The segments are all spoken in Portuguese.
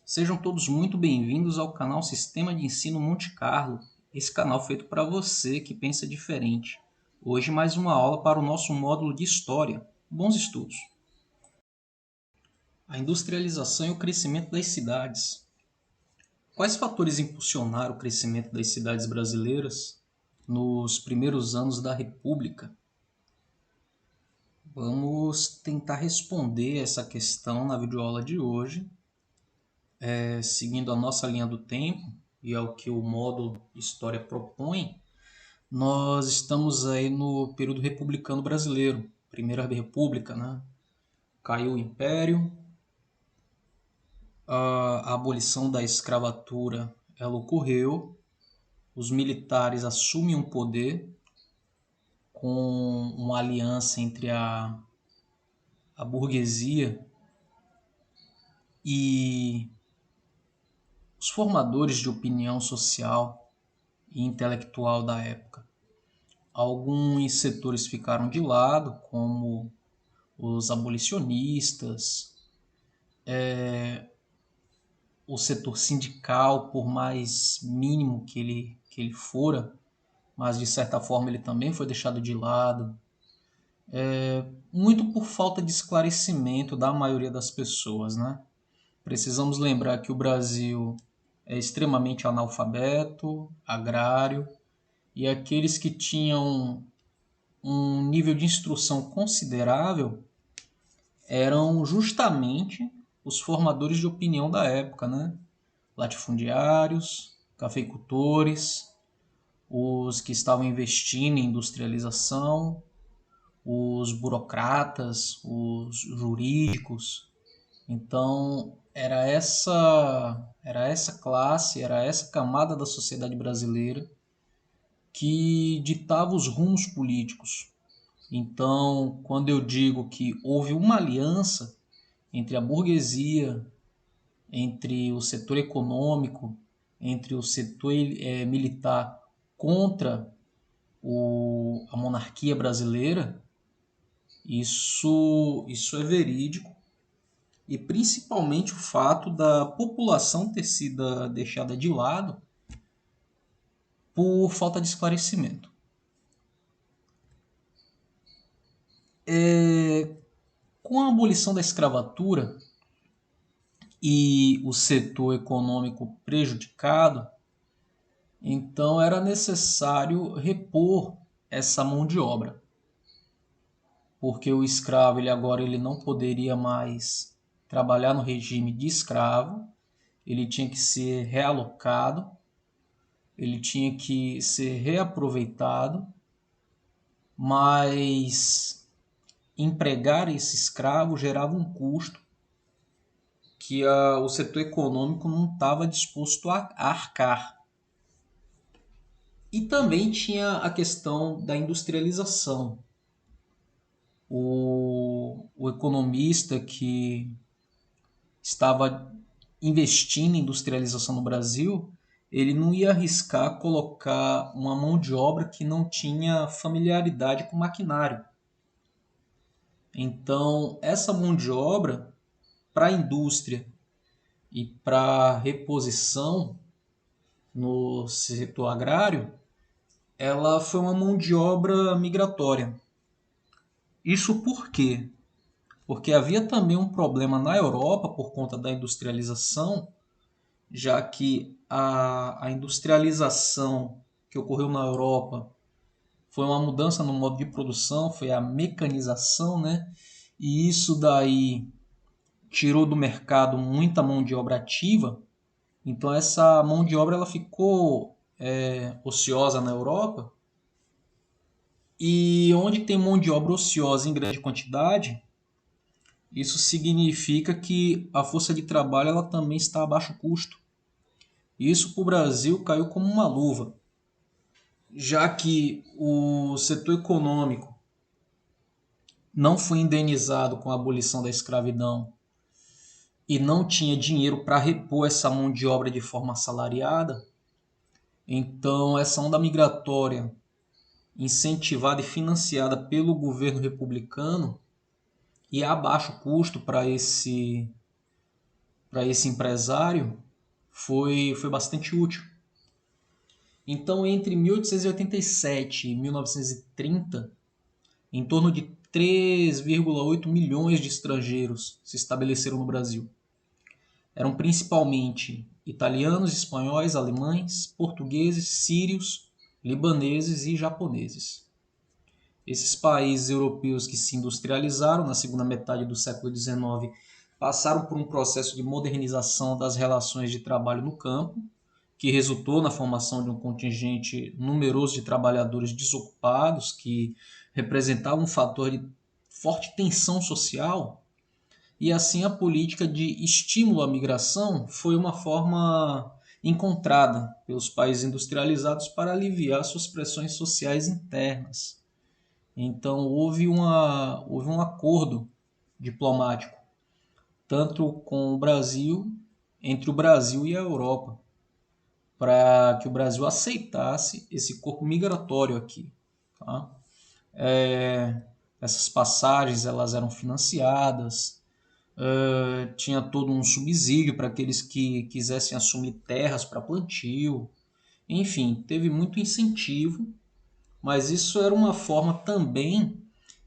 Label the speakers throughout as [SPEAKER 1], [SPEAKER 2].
[SPEAKER 1] Sejam todos muito bem-vindos ao canal Sistema de Ensino Monte Carlo, esse canal feito para você que pensa diferente. Hoje mais uma aula para o nosso módulo de História. Bons estudos! A industrialização e o crescimento das cidades. Quais fatores impulsionaram o crescimento das cidades brasileiras nos primeiros anos da República? Vamos tentar responder essa questão na videoaula de hoje, seguindo a nossa linha do tempo e ao que o módulo História propõe. Nós estamos aí no período republicano brasileiro, Primeira República, né? Caiu o Império, a abolição da escravatura ela ocorreu, os militares assumem o poder com uma aliança entre a burguesia e os formadores de opinião social e intelectual da época. Alguns setores ficaram de lado, como os abolicionistas, o setor sindical, por mais mínimo que ele fora, mas de certa forma ele também foi deixado de lado, muito por falta de esclarecimento da maioria das pessoas, né? Precisamos lembrar que o Brasil é extremamente analfabeto, agrário, e aqueles que tinham um nível de instrução considerável eram justamente os formadores de opinião da época, né? Latifundiários, cafeicultores, os que estavam investindo em industrialização, os burocratas, os jurídicos. Então, era essa classe, era essa camada da sociedade brasileira que ditava os rumos políticos. Então, quando eu digo que houve uma aliança entre a burguesia, entre o setor econômico, entre o setor militar contra a monarquia brasileira, isso é verídico, e principalmente o fato da população ter sido deixada de lado por falta de esclarecimento. Com a abolição da escravatura e o setor econômico prejudicado, então era necessário repor essa mão de obra, porque o escravo ele não poderia mais trabalhar no regime de escravo, ele tinha que ser realocado, ele tinha que ser reaproveitado, mas empregar esse escravo gerava um custo que o setor econômico não estava disposto a arcar. E também tinha a questão da industrialização. O economista que estava investindo em industrialização no Brasil, ele não ia arriscar colocar uma mão de obra que não tinha familiaridade com o maquinário. Então, essa mão de obra, para a indústria e para reposição no setor agrário, ela foi uma mão de obra migratória. Isso por quê? Porque havia também um problema na Europa por conta da industrialização, já que a industrialização que ocorreu na Europa foi uma mudança no modo de produção, foi a mecanização, né? E isso daí tirou do mercado muita mão de obra ativa. Então essa mão de obra ela ficou ociosa na Europa. E onde tem mão de obra ociosa em grande quantidade, isso significa que a força de trabalho ela também está a baixo custo. Isso para o Brasil caiu como uma luva, já que o setor econômico não foi indenizado com a abolição da escravidão e não tinha dinheiro para repor essa mão de obra de forma assalariada. Então essa onda migratória incentivada e financiada pelo governo republicano e a baixo custo para para esse empresário foi bastante útil. Então, entre 1887 e 1930, em torno de 3,8 milhões de estrangeiros se estabeleceram no Brasil. Eram principalmente italianos, espanhóis, alemães, portugueses, sírios, libaneses e japoneses. Esses países europeus que se industrializaram na segunda metade do século XIX passaram por um processo de modernização das relações de trabalho no campo, que resultou na formação de um contingente numeroso de trabalhadores desocupados, que representavam um fator de forte tensão social, e assim a política de estímulo à migração foi uma forma encontrada pelos países industrializados para aliviar suas pressões sociais internas. Então houve um acordo diplomático, tanto com o Brasil, entre o Brasil e a Europa, para que o Brasil aceitasse esse corpo migratório aqui. Tá? Essas passagens elas eram financiadas, tinha todo um subsídio para aqueles que quisessem assumir terras para plantio. Enfim, teve muito incentivo, mas isso era uma forma também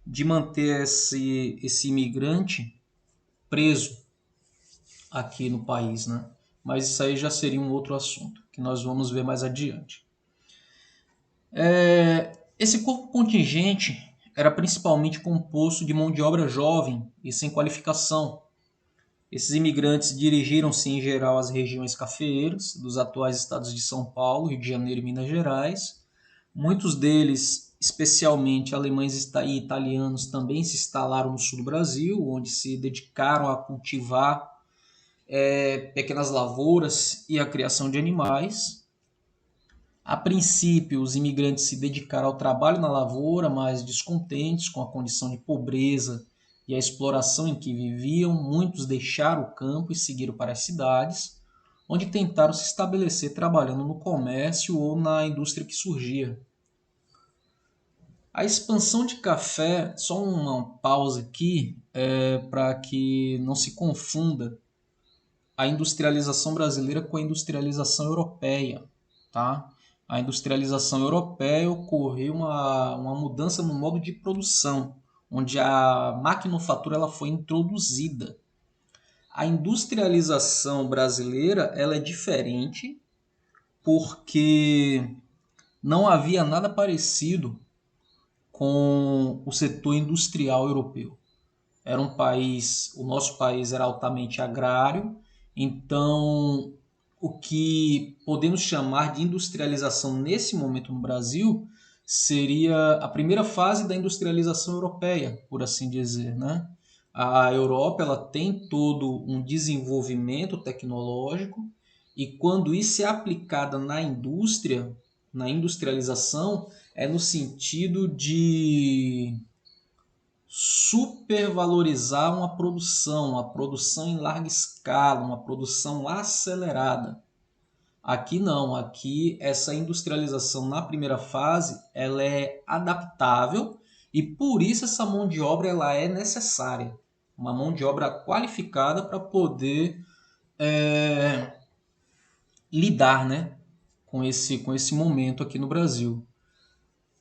[SPEAKER 1] de manter esse imigrante preso aqui no país, né? Mas isso aí já seria um outro assunto, que nós vamos ver mais adiante. Esse corpo contingente era principalmente composto de mão de obra jovem e sem qualificação. Esses imigrantes dirigiram-se em geral às regiões cafeeiras dos atuais estados de São Paulo, Rio de Janeiro e Minas Gerais. Muitos deles, especialmente alemães e italianos, também se instalaram no sul do Brasil, onde se dedicaram a cultivar pequenas lavouras e a criação de animais. A princípio, os imigrantes se dedicaram ao trabalho na lavoura, mas descontentes com a condição de pobreza e a exploração em que viviam, muitos deixaram o campo e seguiram para as cidades, onde tentaram se estabelecer trabalhando no comércio ou na indústria que surgia. A expansão de café, só uma pausa aqui, para que não se confunda a industrialização brasileira com a industrialização europeia, tá? A industrialização europeia ocorreu uma mudança no modo de produção, onde a maquinofatura ela foi introduzida. A industrialização brasileira ela é diferente porque não havia nada parecido com o setor industrial europeu. Era um país, o nosso país era altamente agrário, então o que podemos chamar de industrialização nesse momento no Brasil seria a primeira fase da industrialização europeia, por assim dizer, né? A Europa ela tem todo um desenvolvimento tecnológico e quando isso é aplicado na indústria, na industrialização, é no sentido de supervalorizar uma produção em larga escala, uma produção acelerada. Aqui não, aqui essa industrialização na primeira fase ela é adaptável e por isso essa mão de obra ela é necessária, uma mão de obra qualificada para poder lidar, né, com esse momento aqui no Brasil.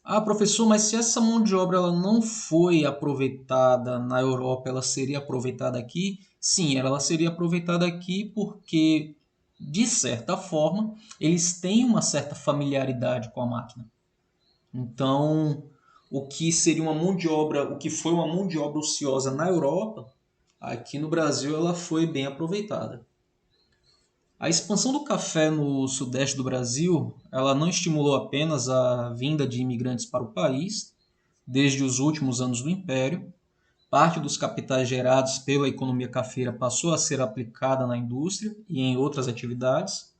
[SPEAKER 1] Ah, professor, mas se essa mão de obra ela não foi aproveitada na Europa, ela seria aproveitada aqui? Sim, ela seria aproveitada aqui porque, de certa forma, eles têm uma certa familiaridade com a máquina. Então, o que seria uma mão de obra, o que foi uma mão de obra ociosa na Europa, aqui no Brasil ela foi bem aproveitada. A expansão do café no sudeste do Brasil, ela não estimulou apenas a vinda de imigrantes para o país, desde os últimos anos do Império. Parte dos capitais gerados pela economia cafeira passou a ser aplicada na indústria e em outras atividades.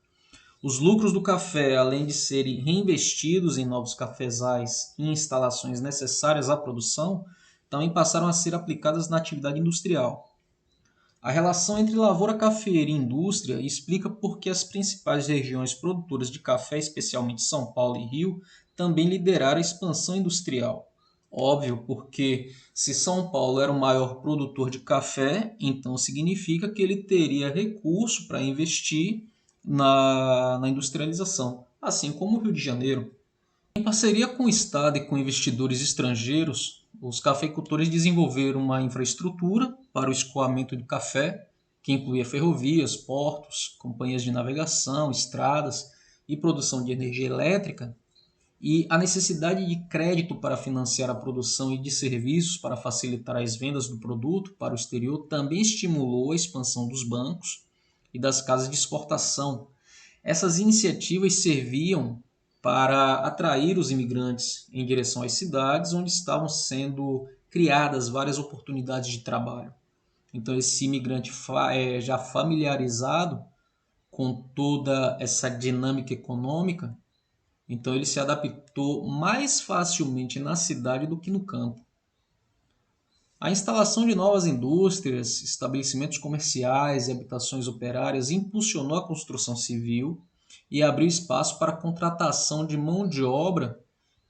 [SPEAKER 1] Os lucros do café, além de serem reinvestidos em novos cafezais e instalações necessárias à produção, também passaram a ser aplicadas na atividade industrial. A relação entre lavoura cafeeira e indústria explica por que as principais regiões produtoras de café, especialmente São Paulo e Rio, também lideraram a expansão industrial. Óbvio, porque se São Paulo era o maior produtor de café, então significa que ele teria recurso para investir na industrialização, assim como o Rio de Janeiro. Em parceria com o Estado e com investidores estrangeiros, os cafeicultores desenvolveram uma infraestrutura para o escoamento de café, que incluía ferrovias, portos, companhias de navegação, estradas e produção de energia elétrica, e a necessidade de crédito para financiar a produção e de serviços para facilitar as vendas do produto para o exterior também estimulou a expansão dos bancos e das casas de exportação. Essas iniciativas serviam para atrair os imigrantes em direção às cidades onde estavam sendo criadas várias oportunidades de trabalho. Então, esse imigrante já familiarizado com toda essa dinâmica econômica, então ele se adaptou mais facilmente na cidade do que no campo. A instalação de novas indústrias, estabelecimentos comerciais e habitações operárias impulsionou a construção civil e abriu espaço para a contratação de mão de obra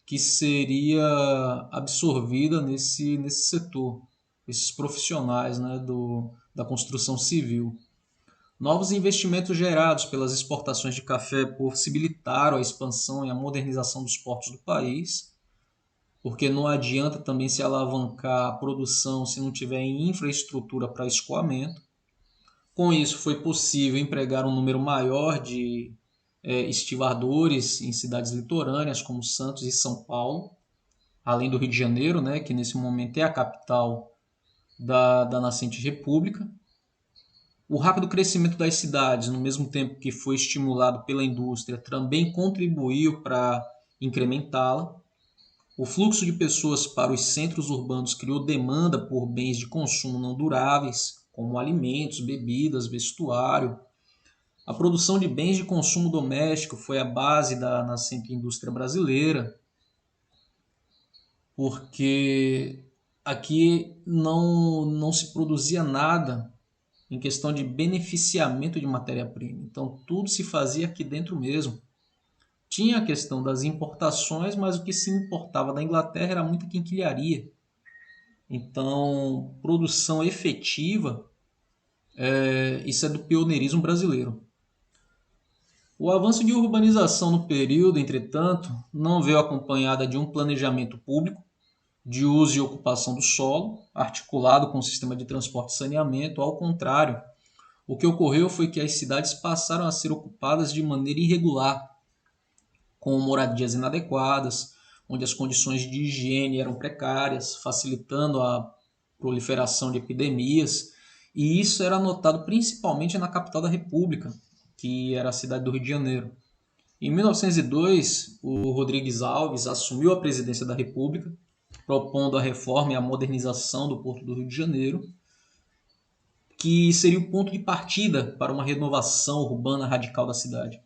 [SPEAKER 1] que seria absorvida nesse setor, esses profissionais, né, da construção civil. Novos investimentos gerados pelas exportações de café possibilitaram a expansão e a modernização dos portos do país, porque não adianta também se alavancar a produção se não tiver infraestrutura para escoamento. Com isso, foi possível empregar um número maior de estivadores em cidades litorâneas como Santos e São Paulo, além do Rio de Janeiro, né, que nesse momento é a capital da nascente república. O rápido crescimento das cidades, no mesmo tempo que foi estimulado pela indústria, também contribuiu para incrementá-la. O fluxo de pessoas para os centros urbanos criou demanda por bens de consumo não duráveis, como alimentos, bebidas, vestuário. A produção de bens de consumo doméstico foi a base da nascente indústria brasileira, porque aqui não se produzia nada em questão de beneficiamento de matéria-prima. Então, tudo se fazia aqui dentro mesmo. Tinha a questão das importações, mas o que se importava da Inglaterra era muita quinquilharia. Então, produção efetiva, isso é do pioneirismo brasileiro. O avanço de urbanização no período, entretanto, não veio acompanhada de um planejamento público de uso e ocupação do solo, articulado com o sistema de transporte e saneamento. Ao contrário, o que ocorreu foi que as cidades passaram a ser ocupadas de maneira irregular, com moradias inadequadas, onde as condições de higiene eram precárias, facilitando a proliferação de epidemias, e isso era notado principalmente na capital da República, que era a cidade do Rio de Janeiro. Em 1902, o Rodrigues Alves assumiu a presidência da República, propondo a reforma e a modernização do Porto do Rio de Janeiro, que seria o ponto de partida para uma renovação urbana radical da cidade.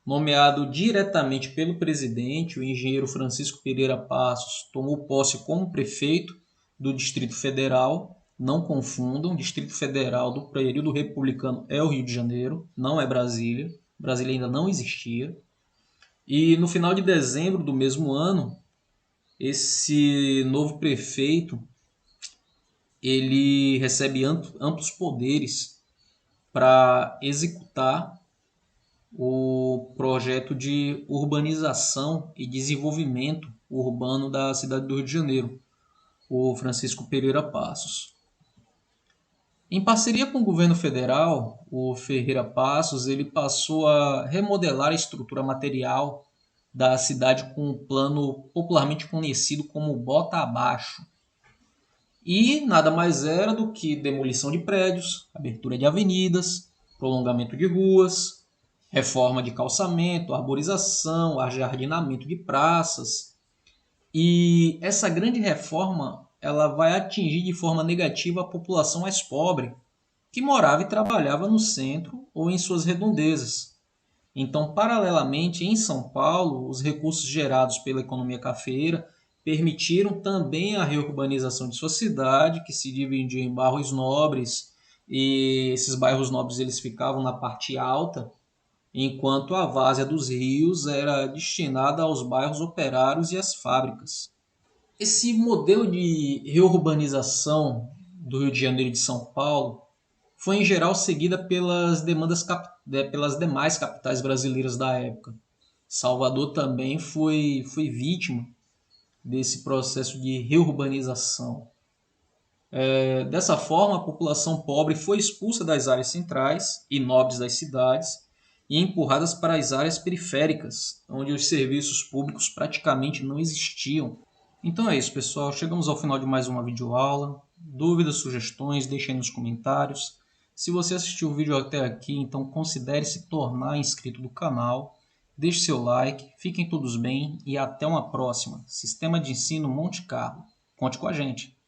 [SPEAKER 1] Nomeado diretamente pelo presidente, o engenheiro Francisco Pereira Passos tomou posse como prefeito do Distrito Federal. Não confundam, Distrito Federal do período republicano é o Rio de Janeiro, não é Brasília. Brasília ainda não existia. E no final de dezembro do mesmo ano, esse novo prefeito ele recebe amplos poderes para executar o projeto de urbanização e desenvolvimento urbano da cidade do Rio de Janeiro, o Francisco Pereira Passos. Em parceria com o governo federal, o Ferreira Passos ele passou a remodelar a estrutura material da cidade com um plano popularmente conhecido como Bota Abaixo. E nada mais era do que demolição de prédios, abertura de avenidas, prolongamento de ruas, reforma de calçamento, arborização, ajardinamento de praças. E essa grande reforma ela vai atingir de forma negativa a população mais pobre, que morava e trabalhava no centro ou em suas redondezas. Então, paralelamente, em São Paulo, os recursos gerados pela economia cafeeira permitiram também a reurbanização de sua cidade, que se dividia em bairros nobres, e esses bairros nobres eles ficavam na parte alta, enquanto a várzea dos rios era destinada aos bairros operários e às fábricas. Esse modelo de reurbanização do Rio de Janeiro e de São Paulo foi em geral seguida pelas demais capitais brasileiras da época. Salvador também foi vítima desse processo de reurbanização. Dessa forma, a população pobre foi expulsa das áreas centrais e nobres das cidades e empurradas para as áreas periféricas, onde os serviços públicos praticamente não existiam. Então é isso, pessoal. Chegamos ao final de mais uma videoaula. Dúvidas, sugestões, deixem nos comentários. Se você assistiu o vídeo até aqui, então considere se tornar inscrito do canal. Deixe seu like, fiquem todos bem e até uma próxima. Sistema de Ensino Monte Carlo. Conte com a gente!